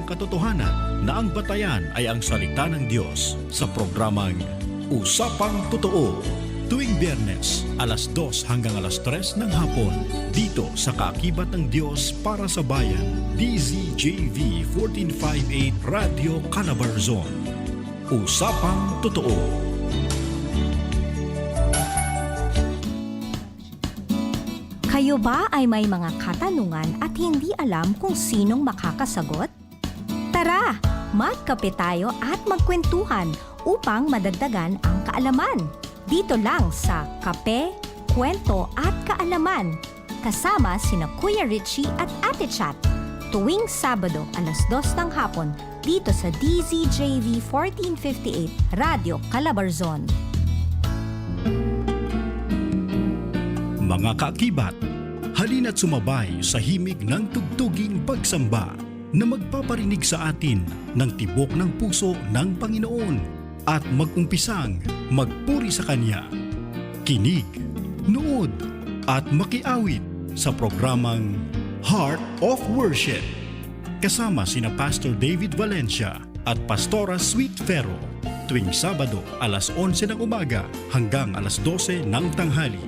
katotohanan na ang batayan ay ang salita ng Diyos sa programang Usapang Totoo. Tuwing Biyernes, alas 2 hanggang alas 3 ng hapon, dito sa Kaakibat ng Diyos para sa Bayan, DZJV 1458 Radyo Calabarzon. Usapang Totoo. Kayo ba ay may mga katanungan at hindi alam kung sinong makakasagot? Tara, magkape tayo at magkwentuhan upang madagdagan ang kaalaman. Dito lang sa Kape, Kwento at Kaalaman. Kasama sina Kuya Richie at Ate Chat. Tuwing Sabado, alas 2 ng hapon, dito sa DZJV 1458 Radyo Calabarzon. Mga kaakibat, halina't sumabay sa himig ng tugtuging pagsamba na magpaparinig sa atin ng tibok ng puso ng Panginoon at mag-umpisang magpuri sa Kanya. Kinig, nuod at makiawit sa programang Heart of Worship. Kasama sina Pastor David Valencia at Pastora Sweet Ferro. Tuwing Sabado, alas 11 ng umaga hanggang alas 12 ng tanghali.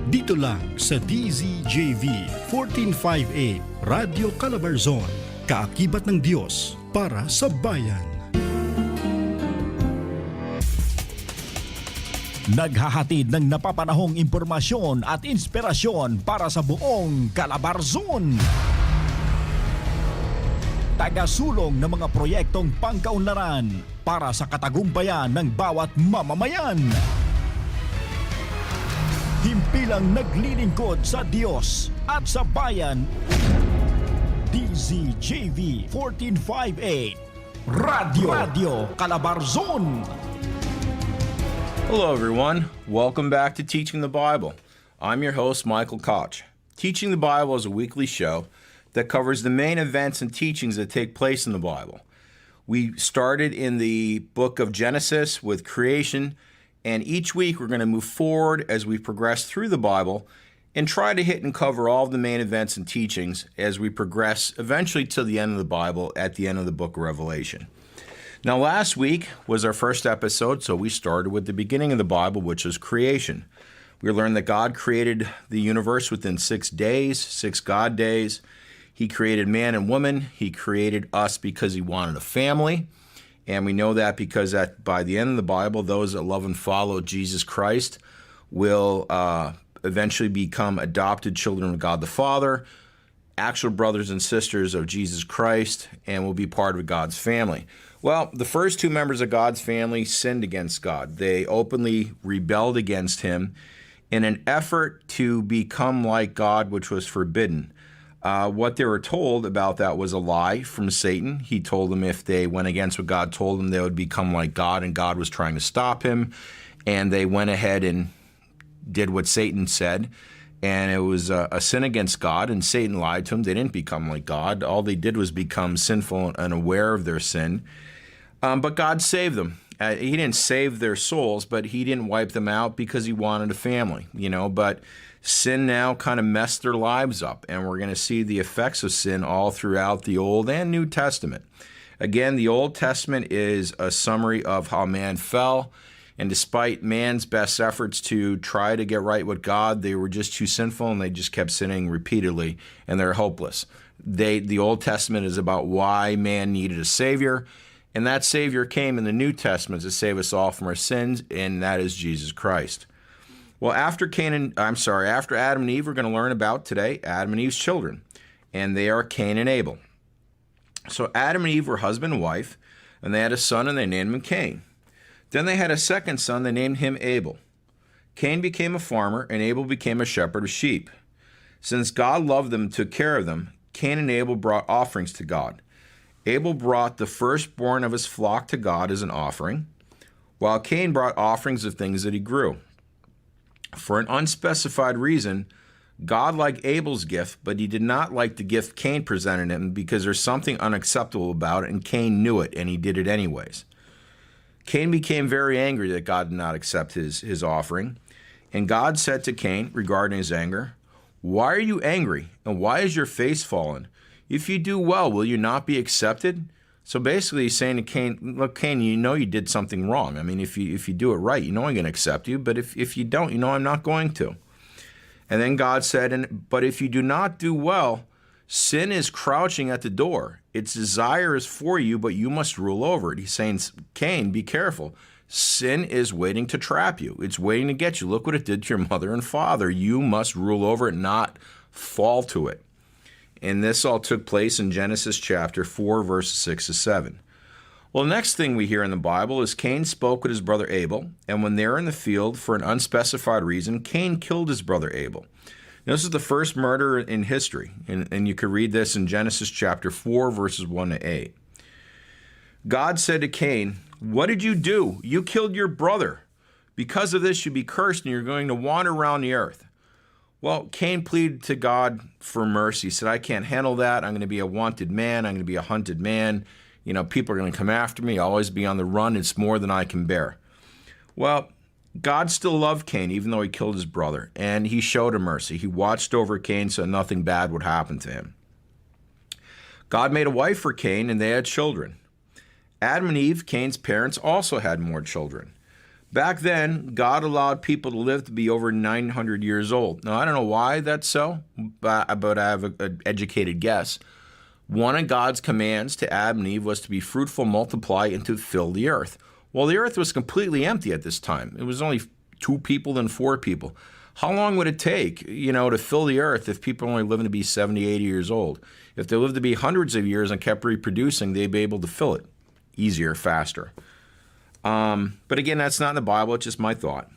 Dito lang sa DZJV 1458 Radyo Calabarzon, Kaakibat ng Diyos para sa bayan. Naghahatid ng napapanahong impormasyon at inspirasyon para sa buong Calabarzon. Tagasulong ng mga proyektong pangkaunlaran para sa katagumpayan ng bawat mamamayan. Himpilang naglilingkod sa Diyos at sa bayan. DZJV 1458 Radyo Calabarzon. Hello everyone, welcome back to Teaching the Bible. I'm your host Michael Koch. Teaching the Bible is a weekly show that covers the main events and teachings that take place in the Bible. We started in the book of Genesis with creation. And each week we're going to move forward as we progress through the Bible and try to hit and cover all of the main events and teachings as we progress eventually to the end of the Bible at the end of the book of Revelation. Now last week was our first episode, so we started with the beginning of the Bible, which is creation. We learned that God created the universe within 6 days, 6 God days. He created man and woman. He created us because he wanted a family. And we know that because by the end of the Bible, those that love and follow Jesus Christ will eventually become adopted children of God the Father, actual brothers and sisters of Jesus Christ, and will be part of God's family. Well, the first 2 members of God's family sinned against God. They openly rebelled against him in an effort to become like God, which was forbidden. What they were told about that was a lie from Satan. He told them if they went against what God told them, they would become like God, and God was trying to stop him. And they went ahead and did what Satan said, and it was a sin against God, and Satan lied to them. They didn't become like God. All they did was become sinful and aware of their sin. But God saved them. He didn't save their souls, but he didn't wipe them out because he wanted a family, but sin now kind of messed their lives up, and we're going to see the effects of sin all throughout the Old and New Testament. Again, the Old Testament is a summary of how man fell, and despite man's best efforts to try to get right with God, they were just too sinful, and they just kept sinning repeatedly, and they're hopeless. The Old Testament is about why man needed a Savior, and that Savior came in the New Testament to save us all from our sins, and that is Jesus Christ. Well, after Adam and Eve, we're going to learn about today Adam and Eve's children, and they are Cain and Abel. So Adam and Eve were husband and wife, and they had a son, and they named him Cain. Then they had a second son, they named him Abel. Cain became a farmer, and Abel became a shepherd of sheep. Since God loved them and took care of them, Cain and Abel brought offerings to God. Abel brought the firstborn of his flock to God as an offering, while Cain brought offerings of things that he grew. For an unspecified reason, God liked Abel's gift, but he did not like the gift Cain presented him because there's something unacceptable about it, and Cain knew it, and he did it anyways. Cain became very angry that God did not accept his offering, and God said to Cain regarding his anger, "Why are you angry, and why is your face fallen? If you do well, will you not be accepted? So basically he's saying to Cain, look, Cain, you know you did something wrong. I mean, if you do it right, you know I'm going to accept you. But if you don't, you know I'm not going to. And then God said, but if you do not do well, sin is crouching at the door. Its desire is for you, but you must rule over it. He's saying, Cain, be careful. Sin is waiting to trap you. It's waiting to get you. Look what it did to your mother and father. You must rule over it, not fall to it. And this all took place in Genesis chapter 4, verses 6 to 7. Well, the next thing we hear in the Bible is Cain spoke with his brother Abel, and when they were in the field, for an unspecified reason, Cain killed his brother Abel. Now, this is the first murder in history, and you can read this in Genesis chapter 4, verses 1 to 8. God said to Cain, what did you do? You killed your brother. Because of this, you'll be cursed, and you're going to wander around the earth. Well, Cain pleaded to God for mercy. He said, I can't handle that. I'm going to be a wanted man. I'm going to be a hunted man. You know, people are going to come after me. I'll always be on the run. It's more than I can bear. Well, God still loved Cain, even though he killed his brother. And he showed him mercy. He watched over Cain so nothing bad would happen to him. God made a wife for Cain, and they had children. Adam and Eve, Cain's parents, also had more children. Back then, God allowed people to live to be over 900 years old. Now, I don't know why that's so, but I have an educated guess. One of God's commands to Adam and Eve was to be fruitful, multiply, and to fill the earth. Well, the earth was completely empty at this time. It was only 2 people, then 4 people. How long would it take, to fill the earth if people are only living to be 70, 80 years old? If they lived to be hundreds of years and kept reproducing, they'd be able to fill it easier, faster. But again, that's not in the Bible. It's just my thought.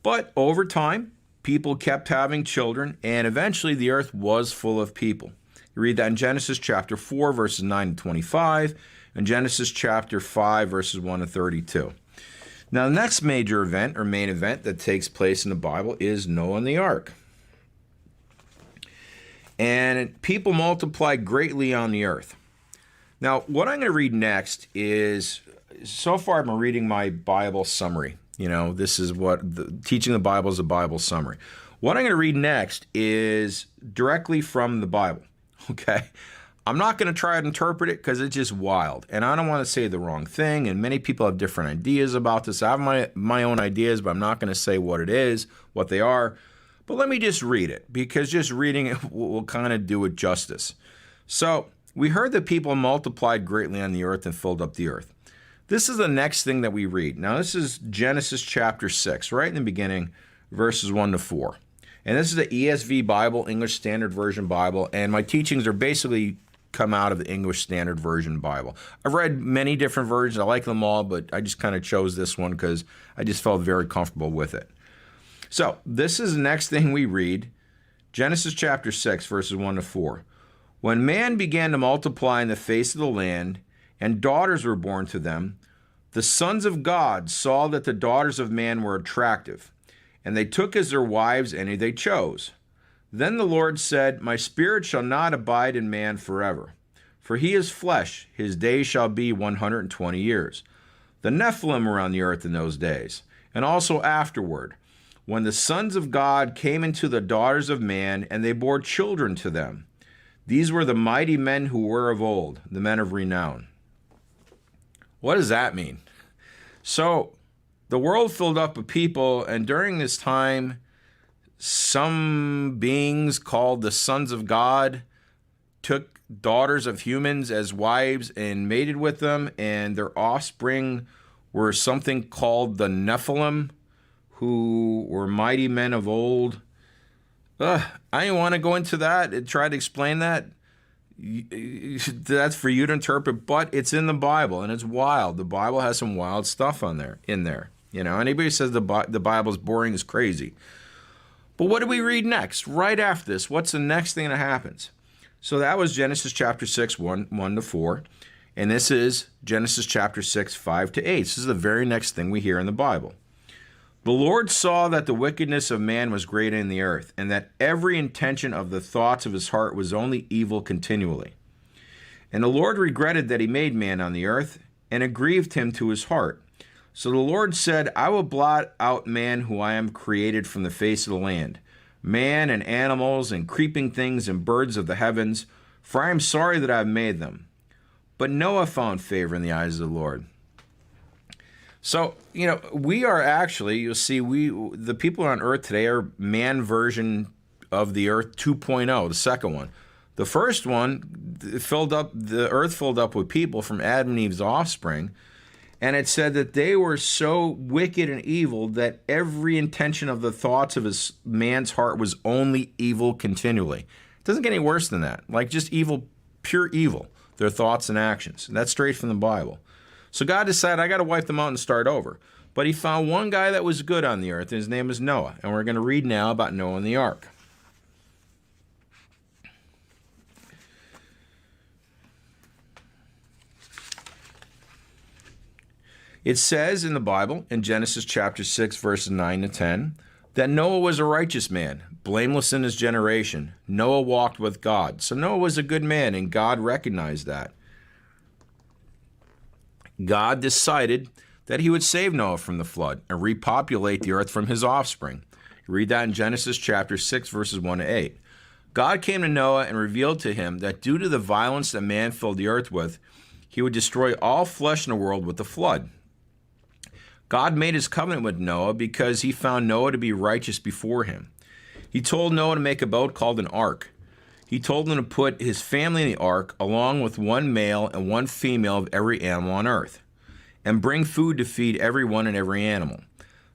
But over time, people kept having children, and eventually the earth was full of people. You read that in Genesis chapter 4, verses 9 to 25, and Genesis chapter 5, verses 1 to 32. Now, the next major event or main event that takes place in the Bible is Noah and the ark. And people multiplied greatly on the earth. Now, what I'm going to read next is, so far I'm reading my Bible summary. This is teaching the Bible is a Bible summary. What I'm going to read next is directly from the Bible, okay? I'm not going to try to interpret it because it's just wild, and I don't want to say the wrong thing, and many people have different ideas about this. I have my own ideas, but I'm not going to say what it is, what they are. But let me just read it, because just reading it will kind of do it justice. So, we heard that people multiplied greatly on the earth and filled up the earth. This is the next thing that we read. Now, this is Genesis chapter 6, right in the beginning, verses 1 to 4. And this is the ESV Bible, English Standard Version Bible, and my teachings are basically come out of the English Standard Version Bible. I've read many different versions. I like them all, but I just kind of chose this one because I just felt very comfortable with it. So, this is the next thing we read, Genesis chapter 6, verses 1 to 4. When man began to multiply in the face of the land, and daughters were born to them, the sons of God saw that the daughters of man were attractive, and they took as their wives any they chose. Then the Lord said, my spirit shall not abide in man forever, for he is flesh, his days shall be 120 years. The Nephilim were on the earth in those days, and also afterward, when the sons of God came into the daughters of man, and they bore children to them. These were the mighty men who were of old, the men of renown. What does that mean? So, the world filled up with people, and during this time, some beings called the sons of God took daughters of humans as wives and mated with them, and their offspring were something called the Nephilim, who were mighty men of old. I didn't want to go into that and try to explain that. That's for you to interpret, but it's in the Bible, and it's wild. The Bible has some wild stuff in there. Anybody who says the Bible's boring is crazy. But what do we read next? Right after this, what's the next thing that happens? So that was Genesis chapter 6, 1 to 4. And this is Genesis chapter 6, 5 to 8. This is the very next thing we hear in the Bible. The Lord saw that the wickedness of man was great in the earth, and that every intention of the thoughts of his heart was only evil continually. And the Lord regretted that he made man on the earth, and it grieved him to his heart. So the Lord said, I will blot out man who I am created from the face of the land, man and animals and creeping things and birds of the heavens, for I am sorry that I have made them. but Noah found favor in the eyes of the Lord. So, we are actually, you'll see, the people on earth today are man version of the earth 2.0, the second one. The first one, the earth filled up with people from Adam and Eve's offspring, and it said that they were so wicked and evil that every intention of the thoughts of his man's heart was only evil continually. It doesn't get any worse than that. Like just evil, pure evil, their thoughts and actions. And that's straight from the Bible. So God decided, I got to wipe them out and start over. But he found one guy that was good on the earth, and his name is Noah. And we're going to read now about Noah and the ark. It says in the Bible, in Genesis chapter 6, verses 9 to 10, that Noah was a righteous man, blameless in his generation. Noah walked with God. So Noah was a good man, and God recognized that. God decided that he would save Noah from the flood and repopulate the earth from his offspring. You read that in Genesis chapter 6, verses 1 to 8. God came to Noah and revealed to him that due to the violence that man filled the earth with, he would destroy all flesh in the world with the flood. God made his covenant with Noah because he found Noah to be righteous before him. He told Noah to make a boat called an ark. He told him to put his family in the ark along with one male and one female of every animal on earth, and bring food to feed everyone and every animal.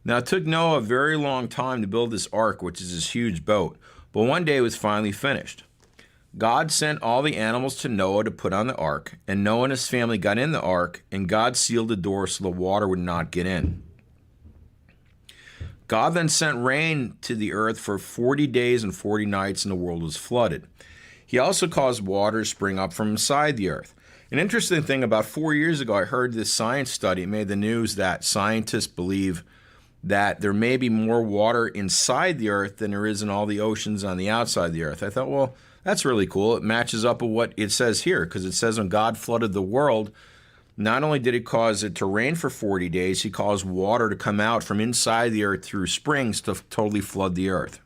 Now it took Noah a very long time to build this ark, which is this huge boat, but one day it was finally finished. God sent all the animals to Noah to put on the ark, and Noah and his family got in the ark, and God sealed the door so the water would not get in. God then sent rain to the earth for 40 days and 40 nights, and the world was flooded. He also caused water to spring up from inside the earth. An interesting thing, about 4 years ago, I heard this science study. It made the news that scientists believe that there may be more water inside the earth than there is in all the oceans on the outside of the earth. I thought, well, that's really cool. It matches up with what it says here, because it says when God flooded the world, not only did he cause it to rain for 40 days, he caused water to come out from inside the earth through springs to totally flood the earth.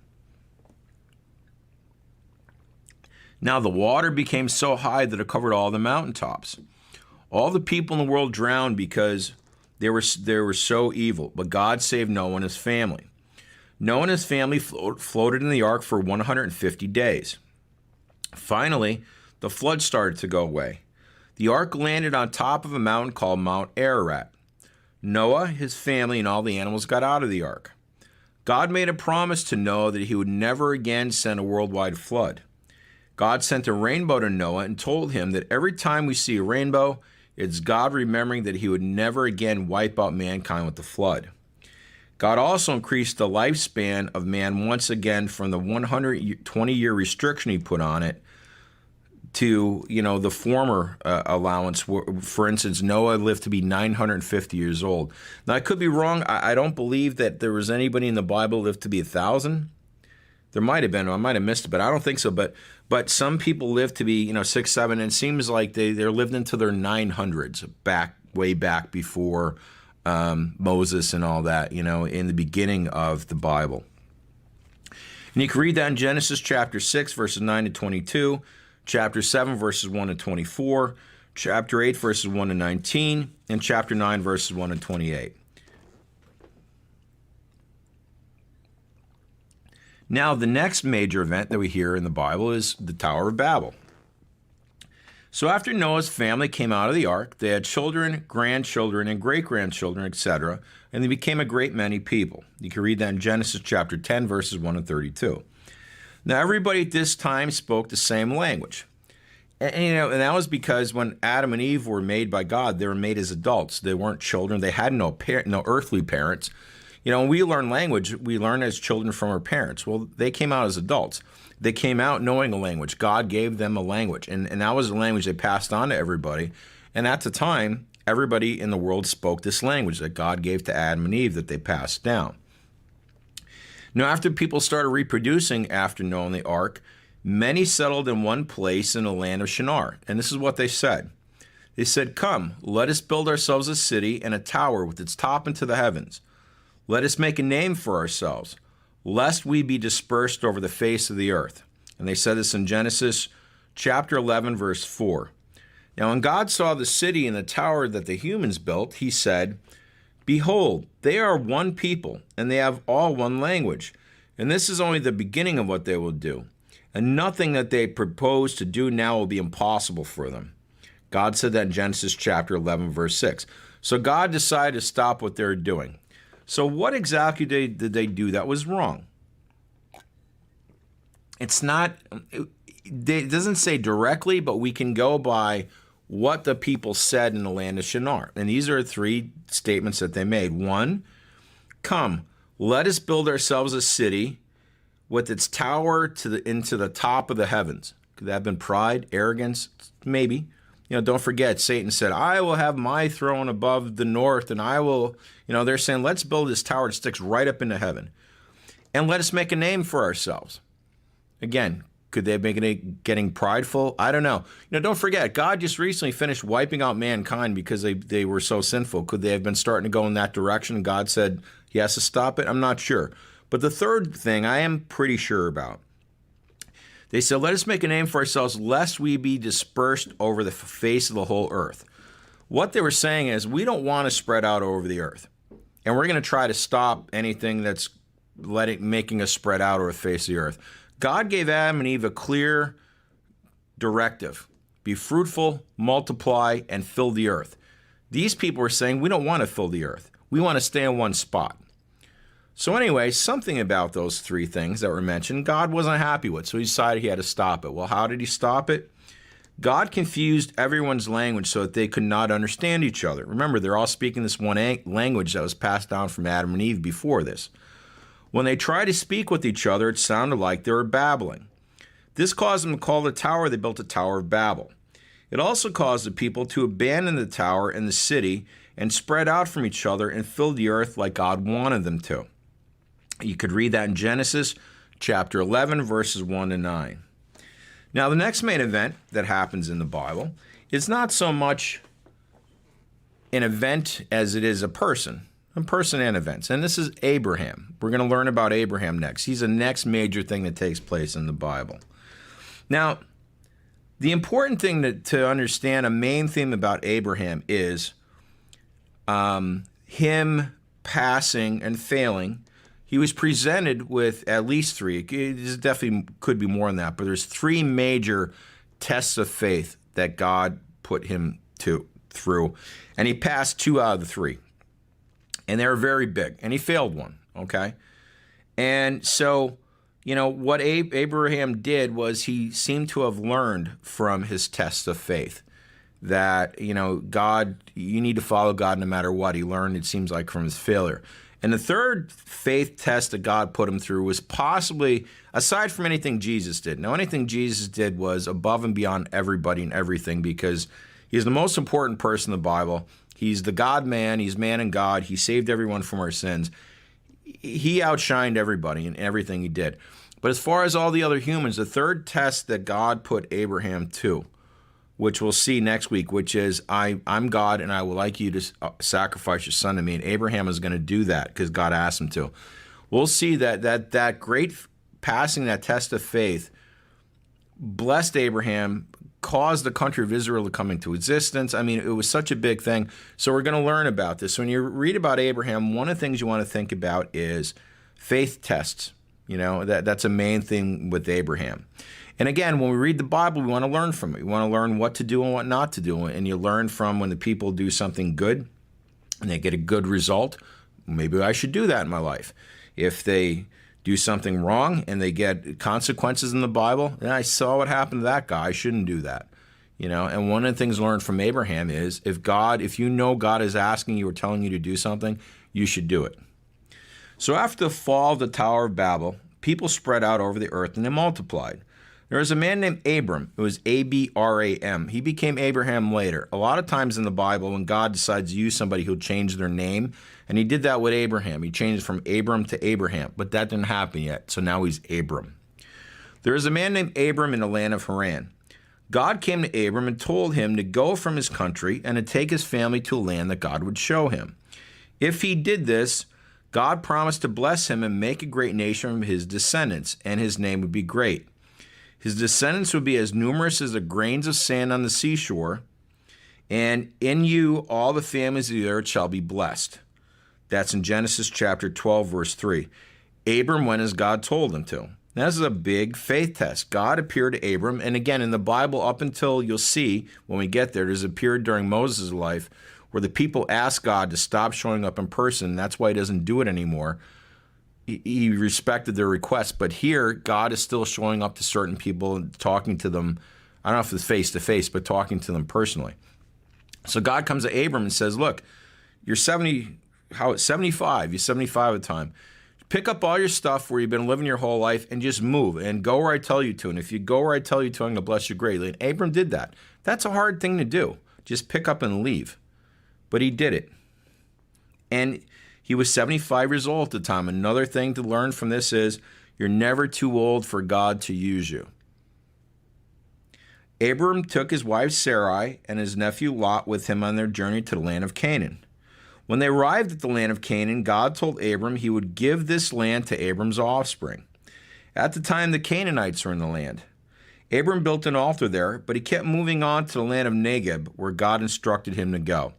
Now the water became so high that it covered all the mountaintops. All the people in the world drowned because they were so evil, but God saved Noah and his family. Noah and his family floated in the ark for 150 days. Finally, the flood started to go away. The ark landed on top of a mountain called Mount Ararat. Noah, his family, and all the animals got out of the ark. God made a promise to Noah that he would never again send a worldwide flood. God sent a rainbow to Noah and told him that every time we see a rainbow, it's God remembering that he would never again wipe out mankind with the flood. God also increased the lifespan of man once again from the 120-year restriction he put on it to, the former allowance. For instance, Noah lived to be 950 years old. Now, I could be wrong. I don't believe that there was anybody in the Bible lived to be 1,000. There might have been. I might have missed it, but I don't think so. But some people lived to be, 6, 7, and it seems like they're lived into their 900s, way back before Moses and all that, in the beginning of the Bible. And you can read that in Genesis chapter 6, verses 9 to 22, chapter 7, verses 1 to 24, chapter 8, verses 1 to 19, and chapter 9, verses 1 to 28. Now, the next major event that we hear in the Bible is the Tower of Babel. So after Noah's family came out of the ark, they had children, grandchildren, and great-grandchildren, etc., and they became a great many people. You can read that in Genesis chapter 10, verses 1 and 32. Now, everybody at this time spoke the same language. And that was because when Adam and Eve were made by God, they were made as adults. They weren't children. They had no earthly parents. When we learn language, we learn as children from our parents. Well, they came out as adults. They came out knowing a language. God gave them a language, and that was the language they passed on to everybody. And at the time, everybody in the world spoke this language that God gave to Adam and Eve that they passed down. Now, after people started reproducing after Noah and the ark, many settled in one place in the land of Shinar. And this is what they said. They said, "Come, let us build ourselves a city and a tower with its top into the heavens. Let us make a name for ourselves, lest we be dispersed over the face of the earth." And they said this in Genesis chapter 11, verse 4. Now, when God saw the city and the tower that the humans built, he said, "Behold, they are one people, and they have all one language. And this is only the beginning of what they will do. And nothing that they propose to do now will be impossible for them." God said that in Genesis chapter 11, verse 6. So God decided to stop what they're doing. So what exactly did they do that was wrong? It doesn't say directly, but we can go by what the people said in the land of Shinar. And these are 3 statements that they made. 1, "Come, let us build ourselves a city with its tower into the top of the heavens." Could that have been pride, arrogance? Maybe. Don't forget, Satan said, "I will have my throne above the north, and I will," they're saying, let's build this tower that sticks right up into heaven. "And let us make a name for ourselves." Again, could they have been getting prideful? I don't know. Don't forget, God just recently finished wiping out mankind because they were so sinful. Could they have been starting to go in that direction and God said he has to stop it? I'm not sure. But the third thing I am pretty sure about. They said, "Let us make a name for ourselves, lest we be dispersed over the face of the whole earth." What they were saying is, we don't want to spread out over the earth. And we're going to try to stop anything that's making us spread out over the face of the earth. God gave Adam and Eve a clear directive. Be fruitful, multiply, and fill the earth. These people were saying, we don't want to fill the earth. We want to stay in one spot. So anyway, something about those 3 things that were mentioned, God wasn't happy with, so he decided he had to stop it. Well, how did he stop it? God confused everyone's language so that they could not understand each other. Remember, they're all speaking this one language that was passed down from Adam and Eve before this. When they tried to speak with each other, it sounded like they were babbling. This caused them to call the tower they built the Tower of Babel. It also caused the people to abandon the tower and the city and spread out from each other and fill the earth like God wanted them to. You could read that in Genesis chapter 11, verses 1 to 9. Now, the next main event that happens in the Bible is not so much an event as it is a person and events. And this is Abraham. We're going to learn about Abraham next. He's the next major thing that takes place in the Bible. Now, the important thing to understand, a main theme about Abraham is him passing and failing. He was presented with at least 3. It definitely could be more than that, but there's 3 major tests of faith that God put him through, and he passed 2 out of the 3. And they were very big, and he failed one, okay? And so, what Abraham did was he seemed to have learned from his test of faith that, God, you need to follow God no matter what. He learned, it seems like, from his failure. And the third faith test that God put him through was possibly, aside from anything Jesus did. Now, anything Jesus did was above and beyond everybody and everything because he's the most important person in the Bible. He's the God-man. He's man and God. He saved everyone from our sins. He outshined everybody in everything he did. But as far as all the other humans, the third test that God put Abraham to, which we'll see next week, which is, I'm God and I would like you to sacrifice your son to me. And Abraham is going to do that because God asked him to. We'll see that great passing that test of faith blessed Abraham, caused the country of Israel to come into existence. I mean, it was such a big thing. So we're going to learn about this. When you read about Abraham, one of the things you want to think about is faith tests. That's a main thing with Abraham. And again, when we read the Bible, we want to learn from it. We want to learn what to do and what not to do. And you learn from when the people do something good and they get a good result. Maybe I should do that in my life. If they do something wrong and they get consequences in the Bible, and I saw what happened to that guy, I shouldn't do that. And one of the things learned from Abraham is if God is asking you or telling you to do something, you should do it. So after the fall of the Tower of Babel, people spread out over the earth and they multiplied. There was a man named Abram. It was Abram. He became Abraham later. A lot of times in the Bible, when God decides to use somebody, he'll change their name. And he did that with Abraham. He changed from Abram to Abraham. But that didn't happen yet. So now he's Abram. There is a man named Abram in the land of Haran. God came to Abram and told him to go from his country and to take his family to a land that God would show him. If he did this, God promised to bless him and make a great nation from his descendants, and his name would be great. His descendants would be as numerous as the grains of sand on the seashore, and in you all the families of the earth shall be blessed. That's in Genesis chapter 12, verse 3. Abram went as God told him to. Now, this is a big faith test. God appeared to Abram, and again, in the Bible, up until you'll see when we get there, there's a period during Moses' life where the people asked God to stop showing up in person. That's why he doesn't do it anymore. He respected their request, but here, God is still showing up to certain people and talking to them. I don't know if it's face-to-face, but talking to them personally. So God comes to Abram and says, look, you're 75. You're 75 at the time. Pick up all your stuff where you've been living your whole life and just move and go where I tell you to. And if you go where I tell you to, I'm going to bless you greatly. And Abram did that. That's a hard thing to do. Just pick up and leave. But he did it. And he was 75 years old at the time. Another thing to learn from this is you're never too old for God to use you. Abram took his wife Sarai and his nephew Lot with him on their journey to the land of Canaan. When they arrived at the land of Canaan, God told Abram he would give this land to Abram's offspring. At the time, the Canaanites were in the land. Abram built an altar there, but he kept moving on to the land of Negeb, where God instructed him to go.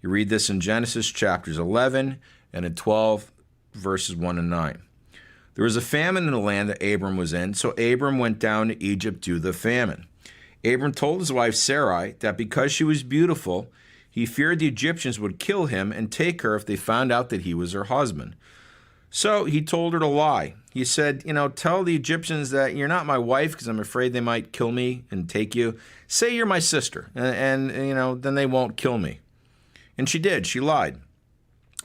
You read this in Genesis chapters 11 and in 12, verses 1 and 9. There was a famine in the land that Abram was in, so Abram went down to Egypt due to the famine. Abram told his wife Sarai that because she was beautiful, he feared the Egyptians would kill him and take her if they found out that he was her husband. So he told her to lie. He said, tell the Egyptians that you're not my wife because I'm afraid they might kill me and take you. Say you're my sister, and then they won't kill me. And she did. She lied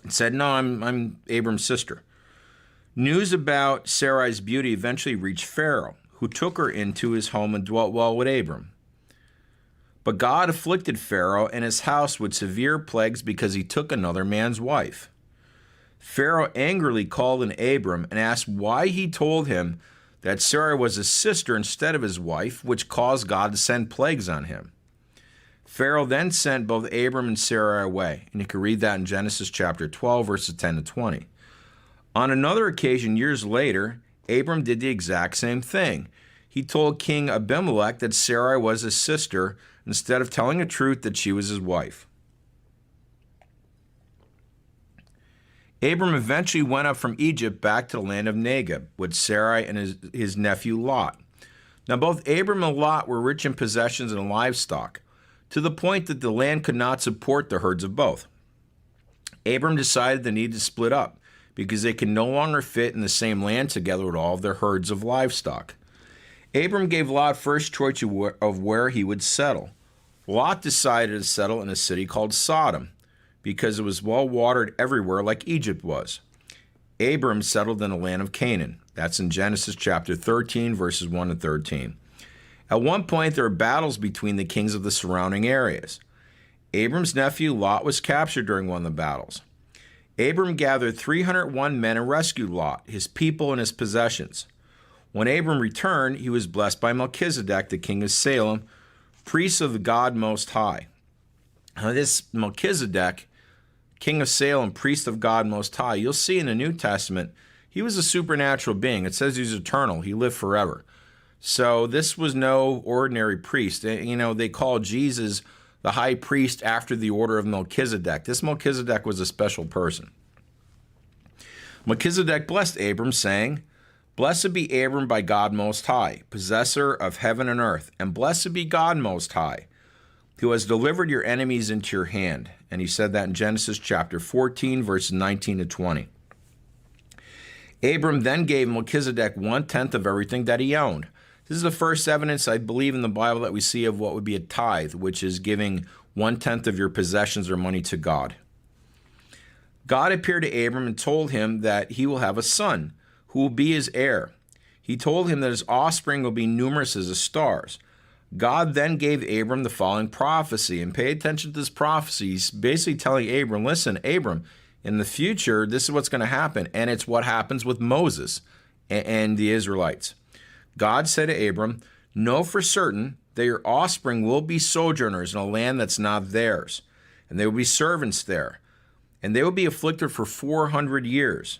and said, no, I'm Abram's sister. News about Sarai's beauty eventually reached Pharaoh, who took her into his home and dwelt well with Abram. But God afflicted Pharaoh and his house with severe plagues because he took another man's wife. Pharaoh angrily called in Abram and asked why he told him that Sarai was his sister instead of his wife, which caused God to send plagues on him. Pharaoh then sent both Abram and Sarai away, and you can read that in Genesis chapter 12, verses 10 to 20. On another occasion, years later, Abram did the exact same thing. He told King Abimelech that Sarai was his sister instead of telling the truth that she was his wife. Abram eventually went up from Egypt back to the land of Negeb with Sarai and his nephew Lot. Now both Abram and Lot were rich in possessions and livestock, to the point that the land could not support the herds of both. Abram decided they needed to split up because they could no longer fit in the same land together with all of their herds of livestock. Abram gave Lot first choice of where he would settle. Lot decided to settle in a city called Sodom because it was well watered everywhere like Egypt was. Abram settled in the land of Canaan. That's in Genesis chapter 13, verses 1 to 13. At one point, there were battles between the kings of the surrounding areas. Abram's nephew Lot was captured during one of the battles. Abram gathered 301 men and rescued Lot, his people, and his possessions. When Abram returned, he was blessed by Melchizedek, the king of Salem, priest of the God Most High. Now, this Melchizedek, king of Salem, priest of God Most High, you'll see in the New Testament, he was a supernatural being. It says he's eternal. He lived forever. So this was no ordinary priest. They call Jesus the high priest after the order of Melchizedek. This Melchizedek was a special person. Melchizedek blessed Abram, saying, "Blessed be Abram by God Most High, possessor of heaven and earth, and blessed be God Most High, who has delivered your enemies into your hand." And he said that in Genesis chapter 14, verses 19 to 20. Abram then gave Melchizedek 1/10 of everything that he owned. This is the first evidence, I believe, in the Bible that we see of what would be a tithe, which is giving 1/10 of your possessions or money to God. God appeared to Abram and told him that he will have a son who will be his heir. He told him that his offspring will be numerous as the stars. God then gave Abram the following prophecy, and pay attention to this prophecy. He's basically telling Abram, listen, Abram, in the future, this is what's going to happen, and it's what happens with Moses and the Israelites. God said to Abram, "Know for certain that your offspring will be sojourners in a land that's not theirs, and they will be servants there, and they will be afflicted for 400 years.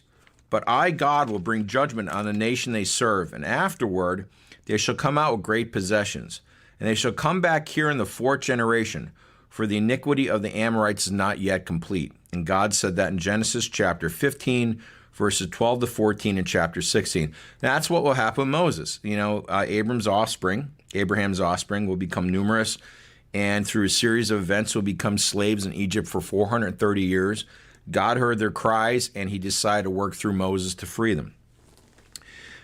But I, God, will bring judgment on the nation they serve, and afterward they shall come out with great possessions, and they shall come back here in the 4th generation. for the iniquity of the Amorites is not yet complete. And God said that in Genesis chapter 15, verses 12 to 14 and chapter 16. That's what will happen with Moses. Abraham's offspring will become numerous, and through a series of events will become slaves in Egypt for 430 years. God heard their cries, and he decided to work through Moses to free them.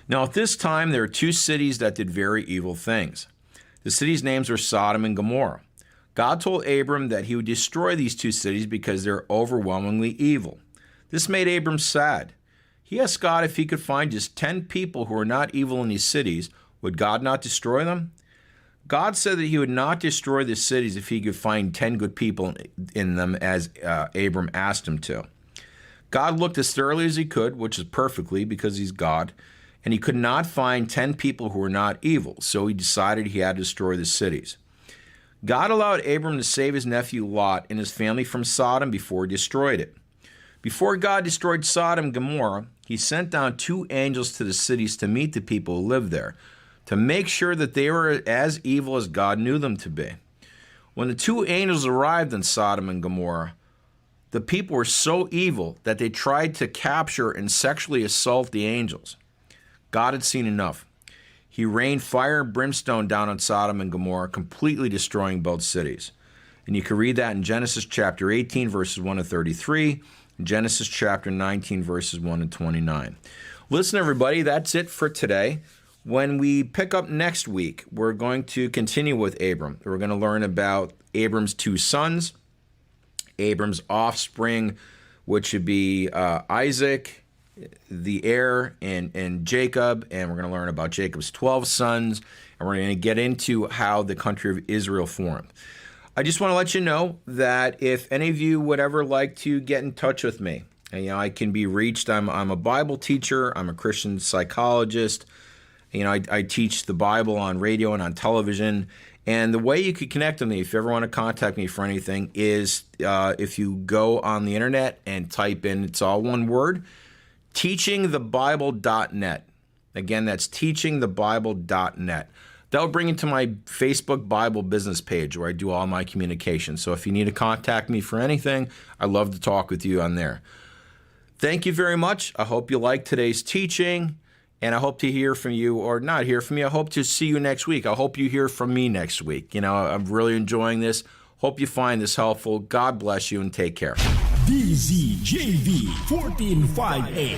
Now, at this time, there are two cities that did very evil things. The cities' names were Sodom and Gomorrah. God told Abram that he would destroy these two cities because they're overwhelmingly evil. This made Abram sad. He asked God if he could find just 10 people who are not evil in these cities. Would God not destroy them? God said that he would not destroy the cities if he could find 10 good people in them, as Abram asked him to. God looked as thoroughly as he could, which is perfectly because he's God, and he could not find 10 people who were not evil, so he decided he had to destroy the cities. God allowed Abram to save his nephew Lot and his family from Sodom before he destroyed it. Before God destroyed Sodom and Gomorrah, he sent down 2 angels to the cities to meet the people who lived there, to make sure that they were as evil as God knew them to be. When the 2 angels arrived in Sodom and Gomorrah, the people were so evil that they tried to capture and sexually assault the angels. God had seen enough. He rained fire and brimstone down on Sodom and Gomorrah, completely destroying both cities. And you can read that in Genesis chapter 18, verses 1 to 33, and Genesis chapter 19, verses 1 to 29. Listen, everybody, that's it for today. When we pick up next week, we're going to continue with Abram. We're going to learn about Abram's 2 sons, Abram's offspring, which would be Isaac, the heir, and Jacob, and we're going to learn about Jacob's 12 sons, and we're going to get into how the country of Israel formed. I just want to let you know that if any of you would ever like to get in touch with me, and, I can be reached. I'm a Bible teacher. I'm a Christian psychologist. I teach the Bible on radio and on television. And the way you could connect with me, if you ever want to contact me for anything, is if you go on the internet and type in, it's all one word, teachingthebible.net. Again, that's teachingthebible.net. That'll bring you to my Facebook Bible business page where I do all my communication. So if you need to contact me for anything, I'd love to talk with you on there. Thank you very much. I hope you liked today's teaching, and I hope to hear from you, or not hear from you. I hope to see you next week. I hope you hear from me next week. I'm really enjoying this. Hope you find this helpful. God bless you and take care. DZJV 1458